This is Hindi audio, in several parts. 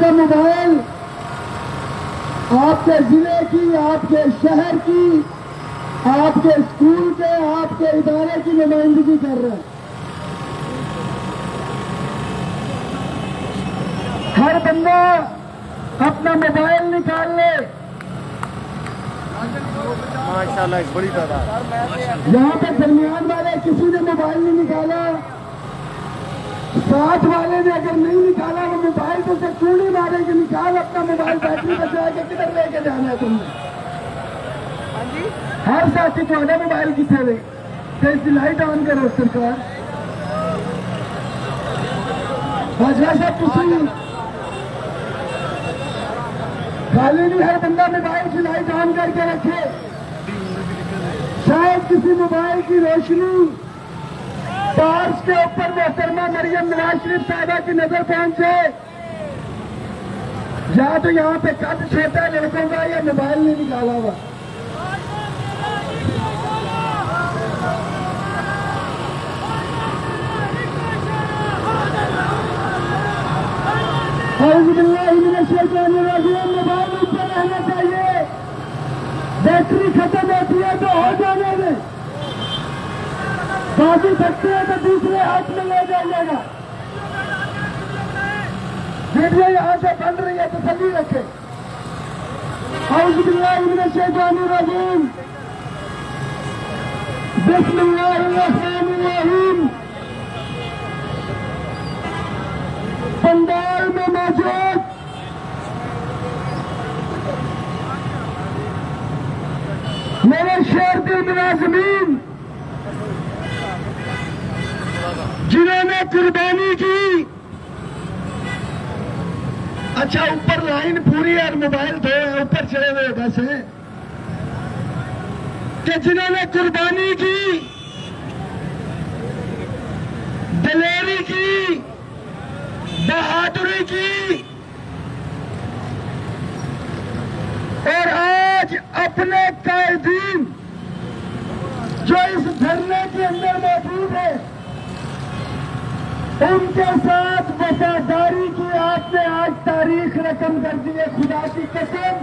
का मोबाइल आपके जिले की, आपके शहर की, आपके स्कूल के, आपके इदारे की नुमाइंदगी कर रहा है। हर बंदा अपना मोबाइल निकाल ले। माशाल्लाह एक बड़ी तादाद। यहाँ पे दरमियान वाले किसी ने मोबाइल नहीं निकाला, साथ वाले ने अगर नहीं निकाला वो मोबाइल तो उसे चूड़ी मारे कि निकाल अपना मोबाइल, बैटरी बचा के किधर लेके जाना है तुमने। हर साथी थोड़ा मोबाइल कितने ले तो इसकी लाइट ऑन करो सरकार। बाजवा साहब तुम खाली नहीं, हर बंदा मोबाइल की लाइट ऑन करके रखे। शायद किसी मोबाइल की रोशनी टार्च के ऊपर मोहतरमा मरियम नवाज शरीफ साहबा की नजर पहुंचे, या तो यहाँ पे कद छोटा लड़कों का या मोबाइल नहीं निकाला हुआ। मोबाइल ऊपर रहना चाहिए, बैटरी खत्म होती है तो हो जाने में, बाकी सकते हैं तो दूसरे हाथ में ले जाइएगा। वीडियो यहाँ से बन रही है तो सभी रखे। औज़ुबिल्लाहिमिनश्शैतानिर्रजीम, बिस्मिल्लाहिर्रहमानिर्रहीम। पंडाल में मौजूद मेरे शेर दिल मुलाज़िमीन, जिन्होंने कुर्बानी की। अच्छा ऊपर लाइन पूरी और मोबाइल दो ऊपर चले हुए बस है कि जिन्होंने कुर्बानी की, दलेरी की, बहादुरी की और आज अपने कायदीन जो इस धरने के अंदर मौजूद है उनके साथ वफादारी की आपने आज तारीख रकम कर दी है। खुदा की कसम,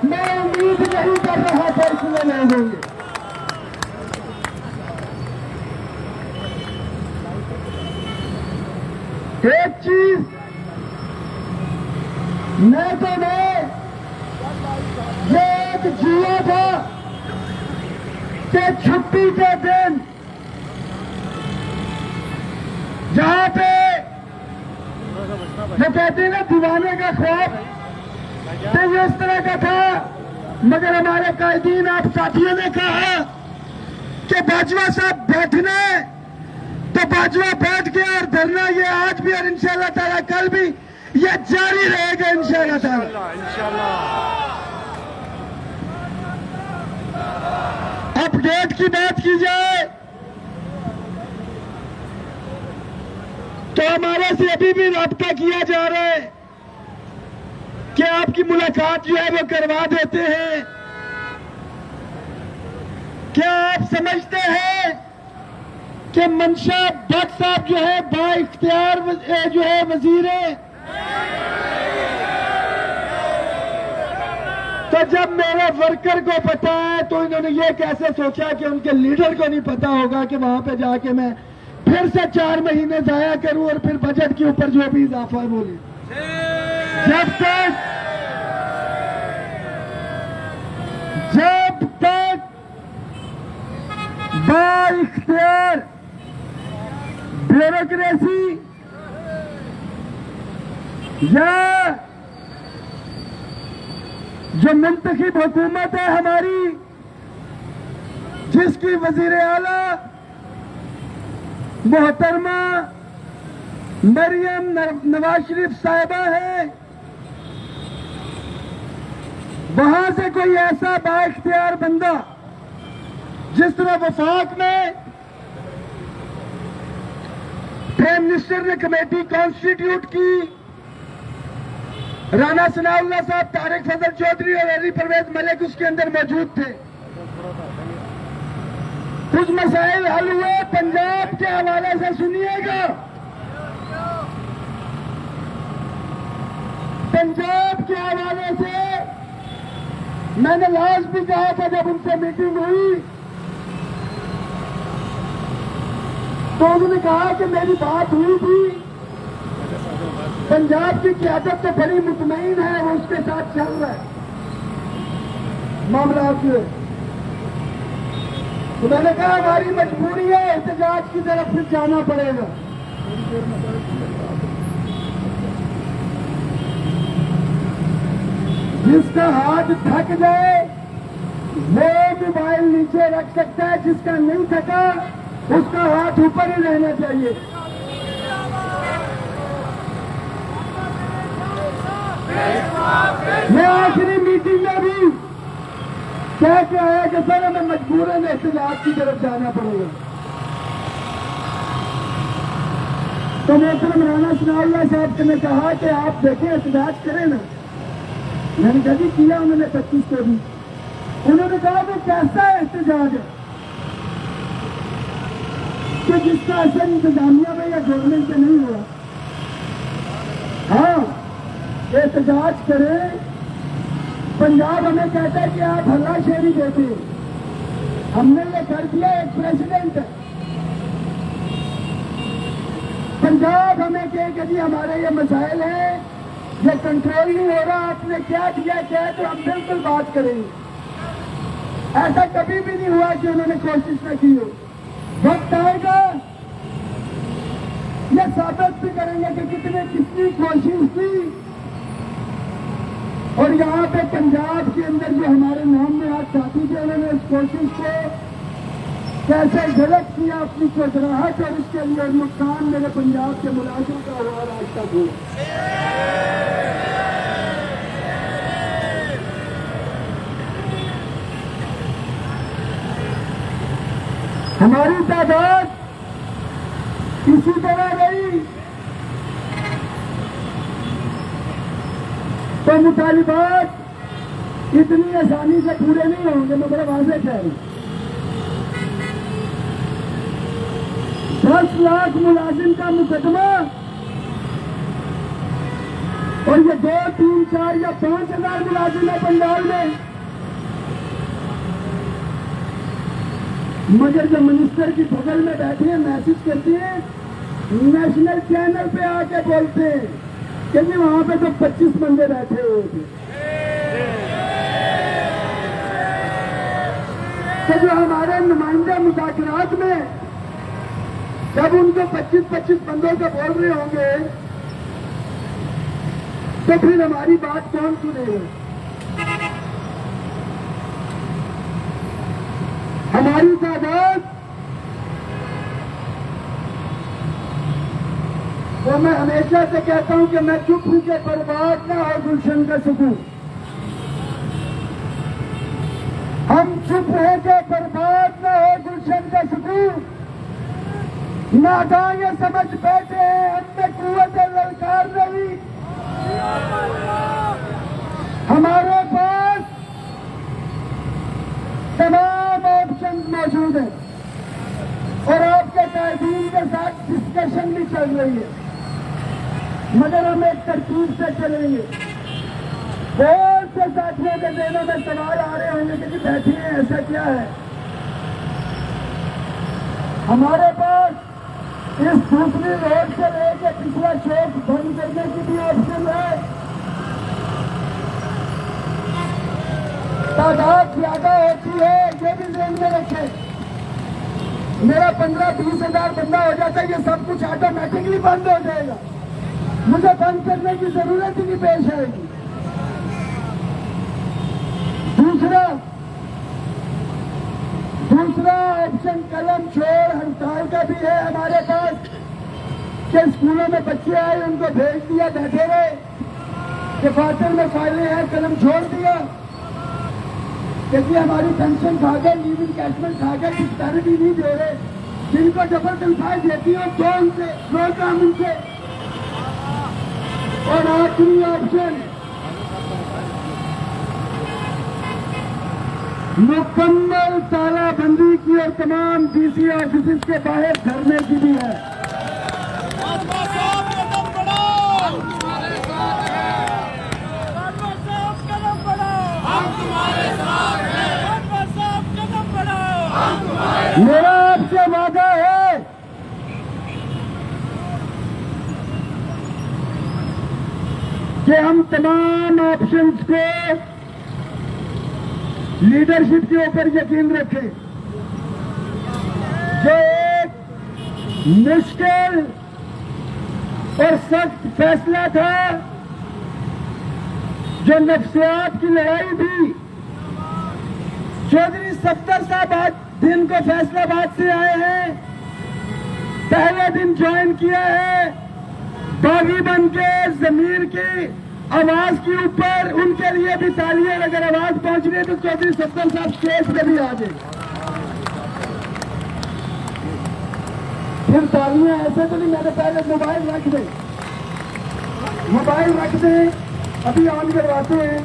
मैं उम्मीद नहीं कर रहा था इसमें नहीं होंगे। एक चीज मैं ये एक जुआ था कि छुट्टी के दिन जहां पे जो कहते हैं ना दीवाने का ख्वाब, तो ये इस तरह का था। मगर हमारे कायदीन आप साथियों ने कहा कि बाजवा साहब बैठना है तो बाजवा बैठ गया और धरना ये आज भी और इंशाल्लाह ताला कल भी ये जारी रहेगा इंशाल्लाह ताला। अब डेट की बात की जाए तो हमारे से अभी भी रब्ता किया जा रहा है कि आपकी मुलाकात जो है वो करवा देते हैं। क्या आप समझते हैं कि मंशा भट्ट साहब जो है बाइख्तियार जो है वजीर है, तो जब मेरे वर्कर को पता है तो इन्होंने ये कैसे सोचा कि उनके लीडर को नहीं पता होगा कि वहां पे जाके मैं फिर से 4 महीने जाया करूं और फिर बजट के ऊपर जो भी इजाफा बोली। जब तक बाइख्तियार ब्यूरोक्रेसी या जो मुंतखब हुकूमत है हमारी, जिसकी वजीर आला मोहतरमा मरियम नवाज शरीफ साहिबा है, वहां से कोई ऐसा बाइख्तियार बंदा जिस तरह वफाक में प्राइम मिनिस्टर ने कमेटी कॉन्स्टिट्यूट की, राना सनाउल्लाह साहब, तारिक फजल चौधरी और अली परवेज मलिक उसके अंदर मौजूद थे। कुछ मसाइल हल हुए पंजाब के हवाले से सुनिएगा। तो पंजाब के हवाले से मैंने लास्ट भी कहा था जब उनसे मीटिंग हुई तो उन्होंने कहा कि मेरी बात हुई थी, पंजाब की क़यादत तो बड़ी मुतमईन है, वो उसके साथ चल रहा है मामला के। तो मैंने कहा हमारी मजबूरी है, एहतजाज की तरफ फिर जाना पड़ेगा। जिसका हाथ थक जाए वो मोबाइल नीचे रख सकता है, जिसका नहीं थका उसका हाथ ऊपर ही रहना चाहिए। मैं आखिरी मीटिंग में भी कह के आया कि सर हमें मजबूरन एहतजाज की तरफ जाना पड़ेगा। तो मोहतरम राणा सनाउल्लाह साहब से ने कहा कि आप देखें एहतजाज करें ना। मैंने कभी किया उन्होंने 25 को भी। उन्होंने कहा वो कैसा एहतजाज है कि जिसका असर इंतजामिया में या गवर्नमेंट में नहीं हुआ। हाँ एहतजाज करें, पंजाब हमें कहता है कि आप हल्लाशेरी देते, हमने ये कर दिया, एक प्रेसिडेंट है। पंजाब हमें कहे कि जी हमारे ये मसाइल हैं, ये कंट्रोल नहीं हो रहा, आपने क्या किया क्या है, तो हम बिल्कुल बात करेंगे। ऐसा कभी भी नहीं हुआ कि उन्होंने कोशिश न की हो। वक्त आएगा ये साबित भी करेंगे कि कितने कितनी कोशिश की। और यहाँ पे पंजाब के अंदर जो हमारे नाम में आज साथी थे उन्होंने इस कोशिश को कैसे गलत किया, अपनी कोतराहट और इसके लिए नुकसान मेरे पंजाब के मुलाजिम का हुआ आज तक हुआ। हमारी तादाद इसी तरह रही तो मुतालिबात इतनी आसानी से पूरे नहीं होंगे। मैं बड़ा वाज़ेह कह रहा हूं, 10 लाख मुलाजिम का मुकदमा और ये 2, 3, 4 या 5 हजार मुलाजिम है पंजाब में। मगर जो मिनिस्टर की बगल में बैठे हैं मैसेज करते हैं, नेशनल चैनल पे आके बोलते हैं कि जी वहां पे तो 25 बंदे बैठे हुए थे। तो जो हमारे नुमाइंदे मुज़ाकरात में जब उनको 25-25 बंदों को बोल रहे होंगे तो फिर हमारी बात कौन सुनेगा? हमारी तादाद वो मैं हमेशा से कहता हूं कि मैं चुप हूं के बर्बाद ना हो गुलशन का सुकून। हम चुप हो के बर्बाद ना हो गुलशन का सुकून। नादान ये समझ बैठे हैं हमने कुव्वत ललकार नहीं। हमारे पास तमाम ऑप्शन मौजूद है और आपके कायदीन के साथ डिस्कशन भी चल रही है, मगर हम एक तरतीब से चलेंगे। बहुत से साथियों के दिलों में सवाल आ रहे होंगे कि जी बैठिए ऐसा क्या है। हमारे पास इस दूसरी रोड से लेकर पिछला चौक बंद करने की भी ऑप्शन है। तादाद ज्यादा होती है ये भी ध्यान में रखें। मेरा 15-20 हजार बंदा हो जाता है, ये सब कुछ ऑटोमेटिकली बंद हो जाएगा, मुझे बंद करने की जरूरत ही नहीं पेश आएगी। दूसरा ऑप्शन कलम छोड़ हड़ताल का भी है हमारे पास कि स्कूलों में बच्चे आए उनको भेज दिया, बैठे रहे, दफातर में फाइलें हैं, कलम छोड़ दिया क्योंकि हमारी पेंशन खा गए, लीव इनकैशमेंट खा गए, डिस्पैरिटी नहीं दे रहे, जिनको डबल तनख्वाह देती हो तो उनसे नो काम उनसे। और आखिरी ऑप्शन मुकम्मल तालाबंदी की और तमाम डीसी ऑफिस के बाहर धरने की भी है। कि हम तमाम ऑप्शंस को लीडरशिप के ऊपर यकीन रखें। जो एक मुश्किल और सख्त फैसला था, जो नफ्सियात की लड़ाई थी, चौधरी सफदर साहब आज दिन को फैसलाबाद से आए हैं, पहले दिन ज्वाइन किया है, बागी बन के जमीर की आवाज के ऊपर उनके लिए भी तालियां अगर आवाज पहुंच रही है तो चौधरी सफदर साहब स्टेज पे भी आ गए। फिर तालियां ऐसे तो नहीं, मैंने पहले मोबाइल रख दे, मोबाइल रख दे, अभी ऑन करवाते हैं।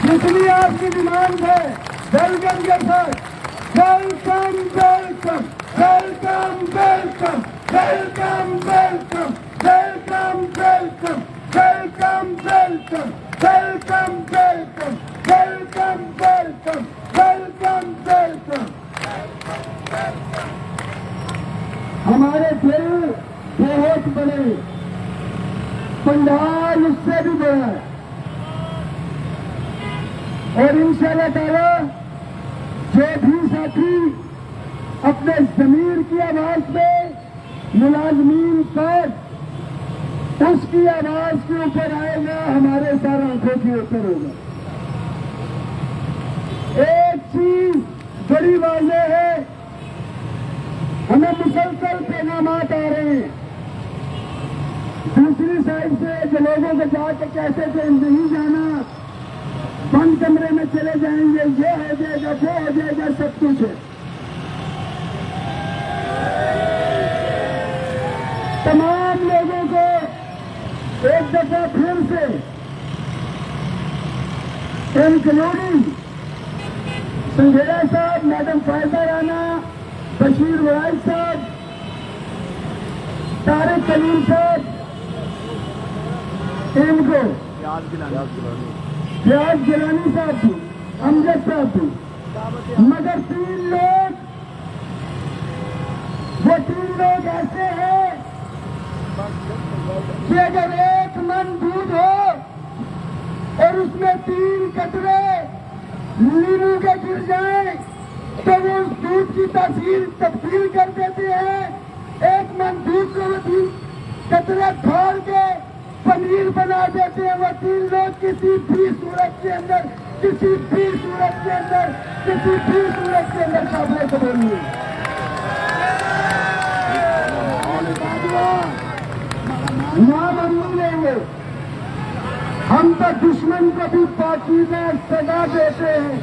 जितनी आपकी डिमांड है, वेलकम के साथ, welcome welcome welcome welcome welcome welcome welcome welcome welcome welcome welcome welcome welcome welcome welcome welcome. हमारे दिल बहुत बड़े, पंडाल उससे भी बड़ा है और इंशाअल्लाह ताला जो भी साथी अपने जमीर की आवाज में मुलाजमीन पर उसकी आवाज के ऊपर आएगा, हमारे सर आंखों के ऊपर होगा। एक चीज बड़ी वाज़ेह है, हमें मुसलसल पैगामात आ रहे हैं दूसरी साइड से जो लोगों को जाके कहते थे नहीं जाना, बंद कमरे में चले जाएंगे, ये हो जाएगा, वो हो जाएगा, सब कुछ है। तमाम लोगों को एक दफा फिर से इंक्लूडिंग संघेड़ा साहब, मैडम फायदा राना, बशीर वाइज साहब, तारिक कलीम साहब, इनको प्याज गिलानी साहब थी, अमजद साहब थी, मगर तीन लोग, वो तीन लोग ऐसे हैं कि अगर एक मन दूध हो और उसमें 3 कतरे नींबू के गिर जाए तो वो उस दूध की तब्दील कर देते हैं। एक मन दूध को वो 3 कतरे खोल के पनीर बना देते हैं। वो 3 लोग किसी भी सूरत के अंदर, किसी भी सूरत के अंदर, किसी भी सूरत के अंदर काबिल कबूल नहीं। नाम हम नहीं लेंगे, हम तो दुश्मन को भी पाकीज़ा सजा देते हैं,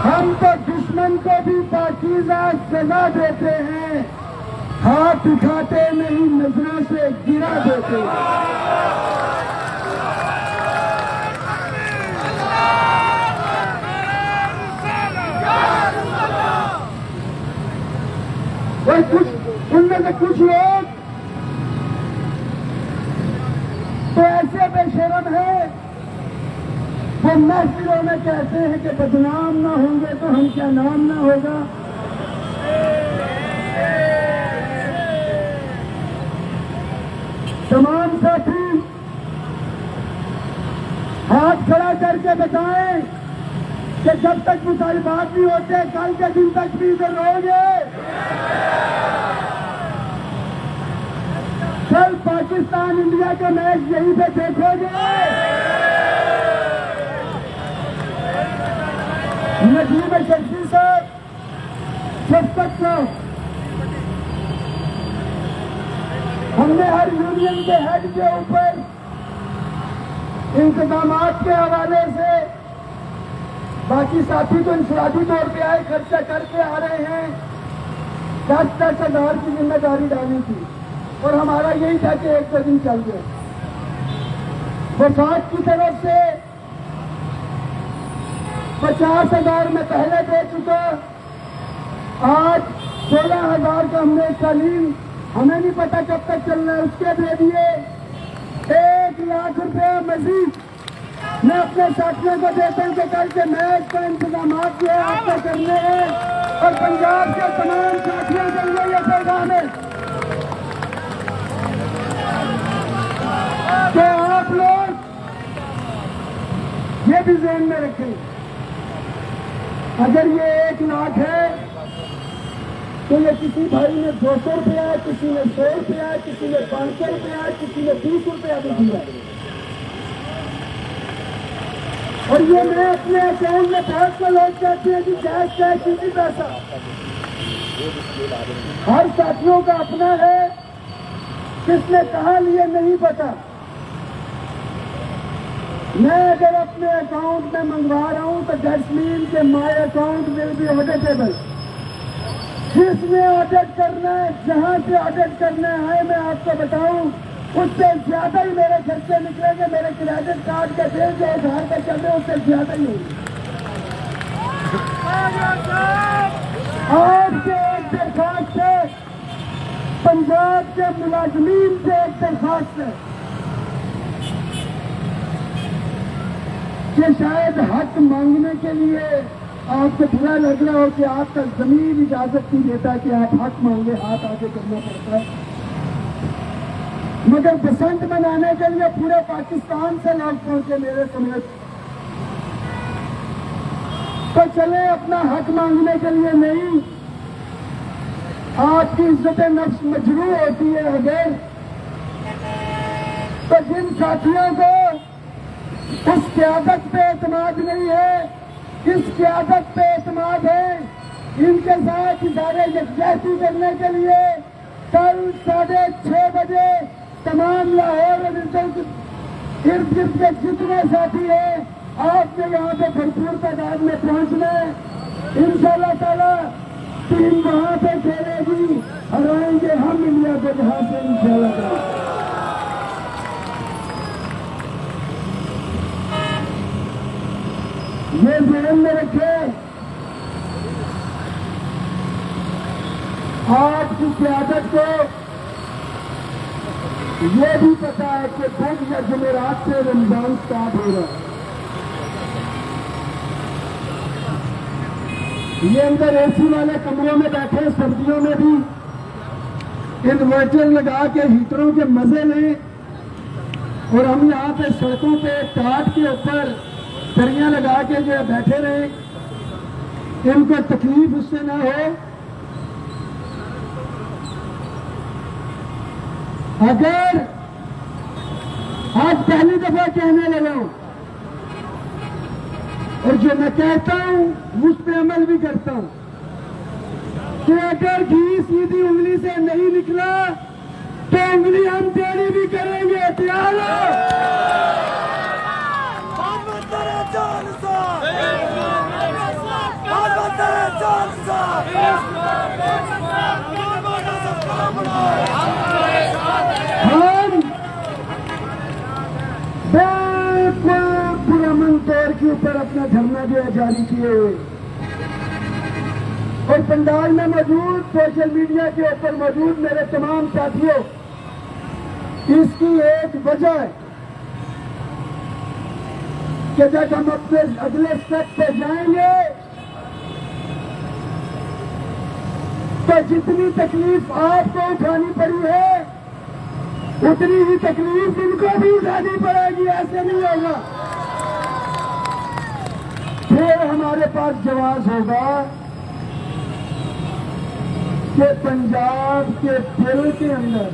हम तो दुश्मन को भी पाकीज़ा सजा देते हैं, हाथ उठाते नहीं, नजरों से गिरा देते हैं। और कुछ उनमें से कुछ लोग तो ऐसे बेशरम है, वो महफिलों में कहते हैं कि बदनाम ना होंगे तो हम क्या नाम ना होगा। तमाम साथी हाथ खड़ा करके बताएं कि जब तक मुतालिबात नहीं होते कल के दिन तक भी इधर रहोगे। कल पाकिस्तान इंडिया के मैच यहीं पे देखोगे। नजीब शर्फी साहब, शफकत साहब, हमने हर यूनियन के हेड के ऊपर इंतजामात के हवाले से, बाकी साथी तो इंफरादी तौर पे आए, खर्चा करके आ रहे हैं, 10-10 हजार की जिम्मेदारी डाली थी और हमारा यही था कि एक दिन चल गए। वफाक की तरफ से 50,000 में पहले दे चुका, आज 16,000 का हमने तालीम, हमें नहीं पता कब तक चलना है, उसके दे दिए। 1 लाख रुपया मजीद मैं अपने साथियों को देता हूं कि कल के मैच का इंतजाम जो है आपको करने हैं और पंजाब के तमाम साथियों के लिए ये पैगाम है कि आप लोग ये भी ध्यान में रखें, अगर ये 1 लाख है तो ये किसी भाई ने 200 रुपया, किसी ने 100 रुपया, किसी ने 500 रुपया, किसी ने 20 रुपया भी दिया। और ये मैं अपने अकाउंट में बहुत से लोग कहते हैं कि कैश कैश नहीं पैसा, हर साथियों का अपना है, किसने कहा लिए नहीं पता। मैं अगर अपने अकाउंट में मंगवा रहा हूं तो दैट्स मीन के my account will be auditable. जिसने ऑडिट करना है, जहां से ऑडिट करना है, मैं आपको बताऊं उससे ज्यादा ही मेरे खर्चे निकलेंगे, मेरे क्रेडिट कार्ड के बिल जो आधार पे चल रहे उससे ज्यादा ही होंगे। आपसे एक दरखास्त है, पंजाब के मुलाजमीन से एक दरखास्त है कि शायद हक मांगने के लिए आपको बुरा लग रहा हो कि आपका जमीन इजाजत नहीं देता कि आप हक मांगे, हाथ आगे करना पड़ता है, मगर बसंत मनाने के लिए पूरे पाकिस्तान से लोग पहुंचे मेरे समेत। तो चले अपना हक मांगने के लिए नहीं, आपकी इज्जत नफ्स मजरू होती है अगर, तो जिन साथियों को उस क्यादत पे एतमाद नहीं है, इस क्यादत पे एतमाद है, इनके साथ इदारे यकजहती करने के लिए कल 6:30 बजे तमाम लाहौर और इर्द गिर्द के जितने साथी हैं आपने यहाँ पे भरपूर तादाद में पहुंचना है। इंशाअल्लाह ताला टीम वहां पे खेलेगी, हराएंगे हम इंडिया को जहां से इंशाअल्लाह ताला। ये ध्यान में रखे, आपकी क्यादत को ये भी पता है कि बुध या जुमेरात से रमजान स्टार्ट हो रहा है। ये अंदर एसी वाले कमरों में बैठे सर्दियों में भी इन्वर्टर लगा के हीटरों के मजे लें, और हम यहाँ पे सड़कों पे टाट के ऊपर दरियां लगा के जो बैठे रहे, इनको तकलीफ उससे ना हो। अगर आज पहली दफा कहने लगा हूं और जो मैं कहता हूं उस पर अमल भी करता हूं कि अगर घी सीधी उंगली से नहीं निकला तो उंगली हम टेढ़ी भी करेंगे। तैयार हो? हम बिल्कुल पुरअमन तौर के ऊपर अपना धरना जो है जारी किए हुए, और पंडाल में मौजूद, सोशल मीडिया के ऊपर मौजूद मेरे तमाम साथियों, इसकी एक वजह है कि जब हम अपने अगले स्टेप पे जाएंगे तो जितनी तकलीफ आपको उठानी पड़ी है उतनी ही तकलीफ इनको भी उठानी पड़ेगी। ऐसे नहीं होगा, फिर हमारे पास जवाब होगा कि पंजाब के दिल के अंदर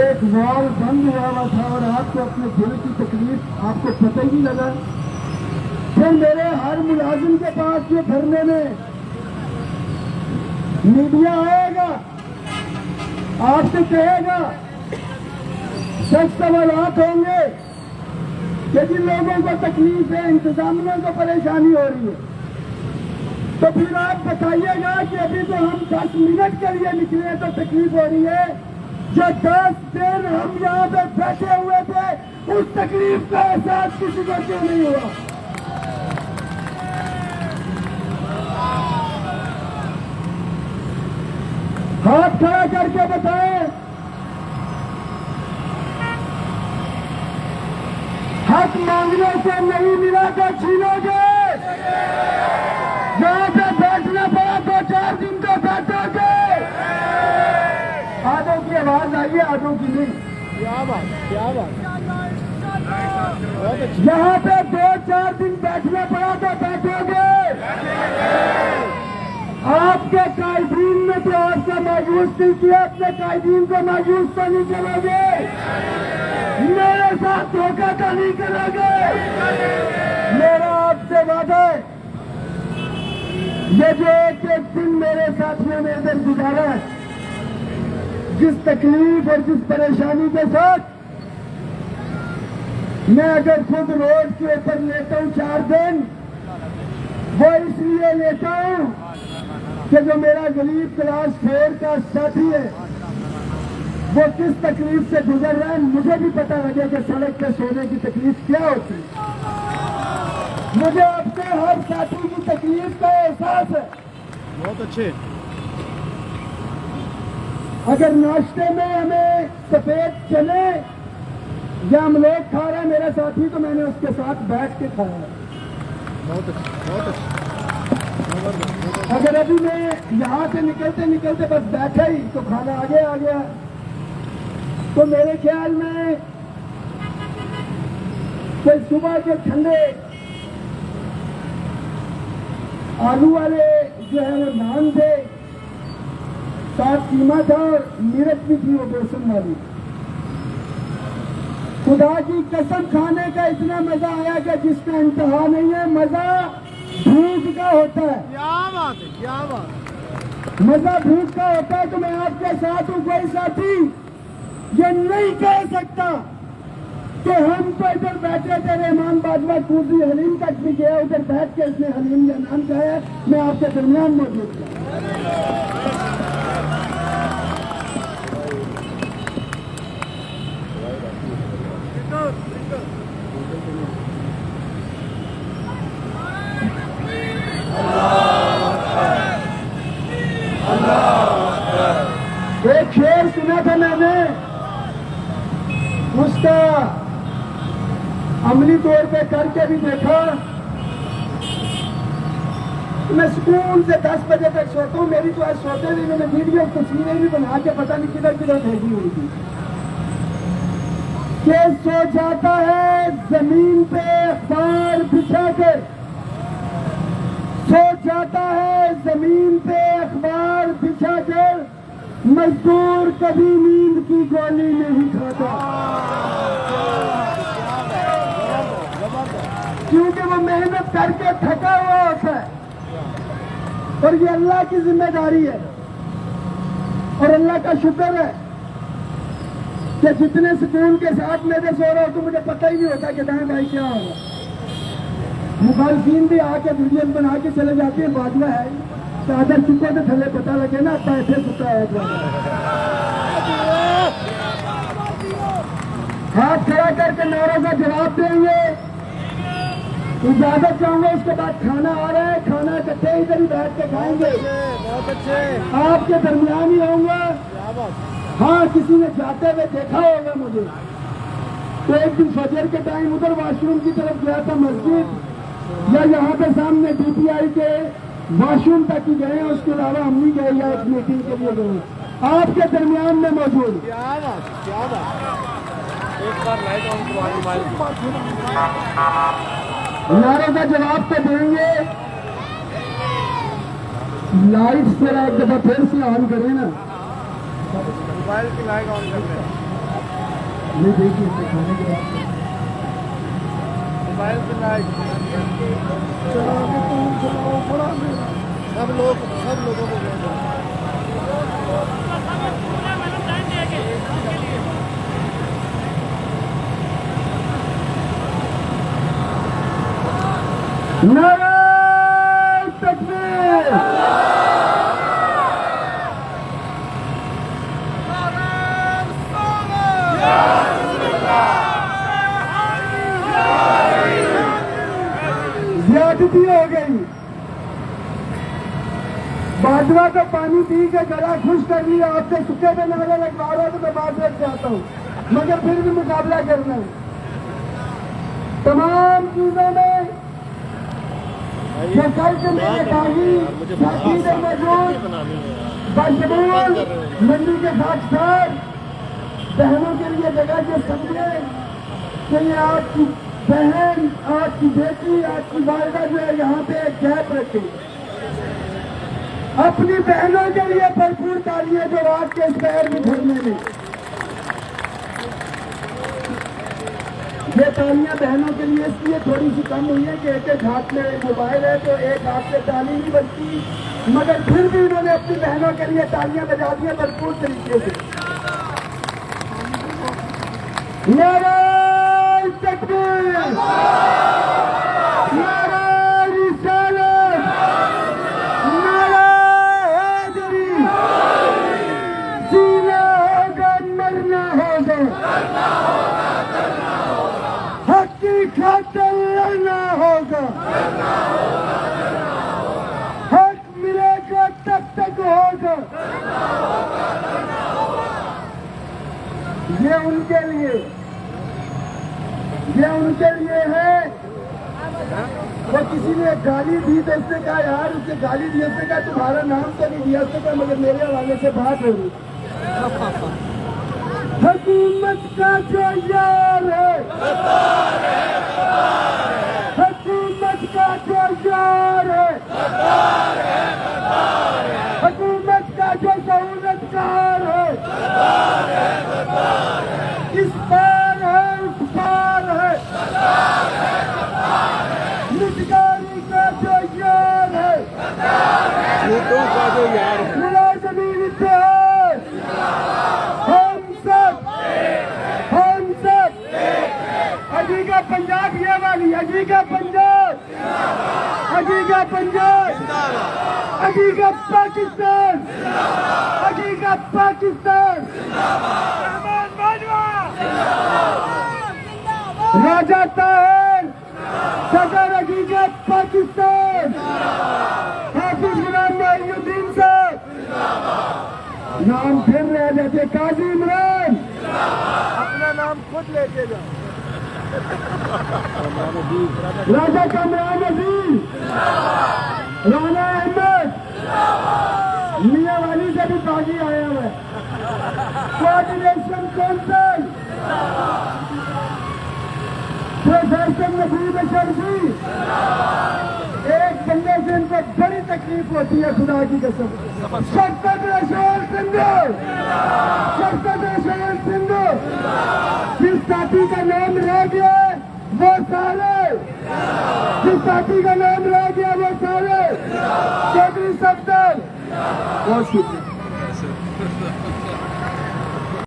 एक वॉल बंद हुआ था और आपको अपने दिल की तकलीफ आपको पता ही नहीं लगा। फिर मेरे हर मुलाजिम के पास ये धरने में मीडिया आएगा, आपसे कहेगा, सच सवालात होंगे कि जिन लोगों को तकलीफ है, इंतजामिया को परेशानी हो रही है, तो फिर आप बताइएगा कि अभी तो हम 10 मिनट के लिए निकले तो तकलीफ हो रही है, जो 10 दिन हम यहाँ पे बैठे हुए थे उस तकलीफ का एहसास किसी को क्यों नहीं हुआ। हाथ खड़ा करके बताएं वोट मांगने से नहीं मिला तो छीनोगे। यहाँ पे बैठना पड़ा 2-4 दिन तो बैठोगे। आधों की आवाज आई है, आधों की नहीं। क्या बात, क्या बात। यहाँ पे 2-4 दिन बैठना पड़ा तो बैठोगे। आपके कायदीन ने तो आपसे मायूस नहीं किया, अपने कायदीन को मायूस तो नहीं करोगे। मेरे साथ धोखा तो नहीं करोगे। मेरा आपसे वादा है, ये जो एक दिन मेरे साथियों ने इधर गुजारा है, जिस तकलीफ और जिस परेशानी के साथ मैं अगर खुद रोड के ऊपर लेता हूँ 4 दिन, वो इसलिए लेता हूँ कि जो मेरा गरीब क्लास 4 का साथी है वो किस तकलीफ से गुजर रहा है, मुझे भी पता लगे कि सड़क पे सोने की तकलीफ क्या होती है। मुझे अपने हर साथी की तकलीफ का एहसास है। बहुत अच्छे। अगर नाश्ते में हमें सफेद चने या अमलेट खा रहा है मेरा साथी, तो मैंने उसके साथ बैठ के खाया है। बहुत अच्छे, बहुत अच्छे। अगर अभी मैं यहाँ से निकलते निकलते बस बैठा ही तो खाना आगे आ गया, तो मेरे ख्याल में कोई सुबह के ठंडे आलू वाले जो है वो नान थे, साथ कीमा था और मिर्च भी थी वो बेसन वाली। खुदा की कसम खाने का इतना मजा आया कि जिसका इंतहा नहीं है। मजा भूख का होता है। क्या बात है, क्या बात। मजा भूख का होता है। तो मैं आपके साथ हूँ, कोई साथी ये नहीं कह सकता कि हम तो इधर बैठे थे, रहमान बाजवा कूदी हलीम तक भी गया, उधर बैठ के इसने हलीम या नाम कहा है, मैं आपके दरमियान मौजूद था। एक शेर सुना था मैंने, उसका अमली तौर पे करके भी देखा। मैं स्कूल से 10 बजे तक सोता हूँ। मेरी तो आज सोते भी मैंने वीडियो तस्वीरें भी बना के पता नहीं किधर किधर भेजी हुई थी कि सो जाता है जमीन पे अखबार बिछा कर, सो जाता है जमीन पे अखबार बिछा कर, मजदूर कभी नींद की गोली नहीं खाता, क्योंकि वो मेहनत करके थका हुआ होता है। और ये अल्लाह की जिम्मेदारी है और अल्लाह का शुक्र है कि जितने सुकून के साथ मेरे सो रहा हो तो मुझे पता ही नहीं होता कि दाएं भाई क्या होगा। मुखालफीन भी आके वीडियो बना के चले जाते हैं, बाद में है चादर चुके तो थले पता लगे ना पैसे चुका है। हाथ खड़ा करके नारों का जवाब देंगे। इजाजत चाहूंगा, उसके बाद खाना आ रहा है, खाना इकट्ठे इधर ही बैठ के खाएंगे। बहुत अच्छे। आपके दरमियान ही आऊंगा। हाँ, किसी ने जाते हुए देखा होगा मुझे, तो एक दिन फजर के टाइम उधर वॉशरूम की तरफ गया था मस्जिद, या यहाँ पे सामने DPI के वॉशरूम तक ही गए, उसके अलावा हम नहीं गए या एक मीटिंग के लिए गए। आपके दरमियान में मौजूद। क्या बात, क्या बात। एक बार लाइट ऑन नारों का जवाब तो देंगे। लाइट जरा एक दफा फिर से ऑन करें ना। मोबाइल की लाइट ऑन कर रहे हैं। ये देखिए खाने के बाद मोबाइल की लाइट सब लोगों को नारे तकबीर। ज्यादती हो गई। बाजवा तो पानी पी के गला खुश कर लिया, आपसे सूखे पे नारे लगवा रहा तो मैं बात रख जाता हूँ, मगर फिर भी मुकाबला करना है। तमाम चीजों में जो कल के मेरे काजी साथी में मौजूद बशमूल मंडी के साथ साथ बहनों के लिए जगह जो समझे कि ये आपकी बहन, आपकी बेटी, आपकी वालिदा जो है यहाँ पे एक गैप रखे। अपनी बहनों के लिए भरपूर तालियां जो रात के इस पैर में भरने में। ये तालियां बहनों के लिए इसलिए थोड़ी सी कम हुई है कि एक एक हाथ में मोबाइल है तो एक हाथ से ताली नहीं बनती, मगर फिर भी उन्होंने अपनी बहनों के लिए तालियां बजा दी भरपूर तरीके से। नारे तकबीर, नारे रिसालत, नारे हैदरी, जीना होगा मरना होगा, हक की खातिर लड़ना होगा, हक मिलेगा तब तक होगा। ये उनके लिए है। वो किसी ने गाली दी तो इसने कहा यार, उसने गाली दी, उसने कहा तुम्हारा नाम तो नहीं दिया, उसने कहा मगर मेरे हवाले से बात हो रही। हुकूमत का जो यार है, हुकूमत का जो यार है, हुकूमत का जो सहूलतकार है, इस पार है उस पार है, निजगारी का जो यार है, का जो यार है, मुलाजमीन इत्तेहाद, हम सब अजी का पंजाब, ये वाली अजी का पंजाब, अजी का पंजाब, अजी का पाकिस्तान, अजी का पाकिस्तान। राजा ताहिर सदर अजी का पाकिस्तान, हाफिज गुलाम मोइनुद्दीन साहब, नाम फिर रह जाते काजी इमरान, अपना नाम खुद लेके जाओ। राजा कमरान अजीज, राना अहमद, मियां वाली से भी बागी आया हुआ है, कोऑर्डिनेशन काउंसिल, प्रोफेसर नबील शर्फी। एक बंदे से इनको बड़ी तकलीफ होती है, खुदा की कसम। शफकत रसूल सिंधु, शफकत रसूल सिंधु, जिस साथी का नाम रह गया वो सारे, जिस साथी का नाम रह गया वो सारे, चौधरी सफदर। बहुत शुक्रिया।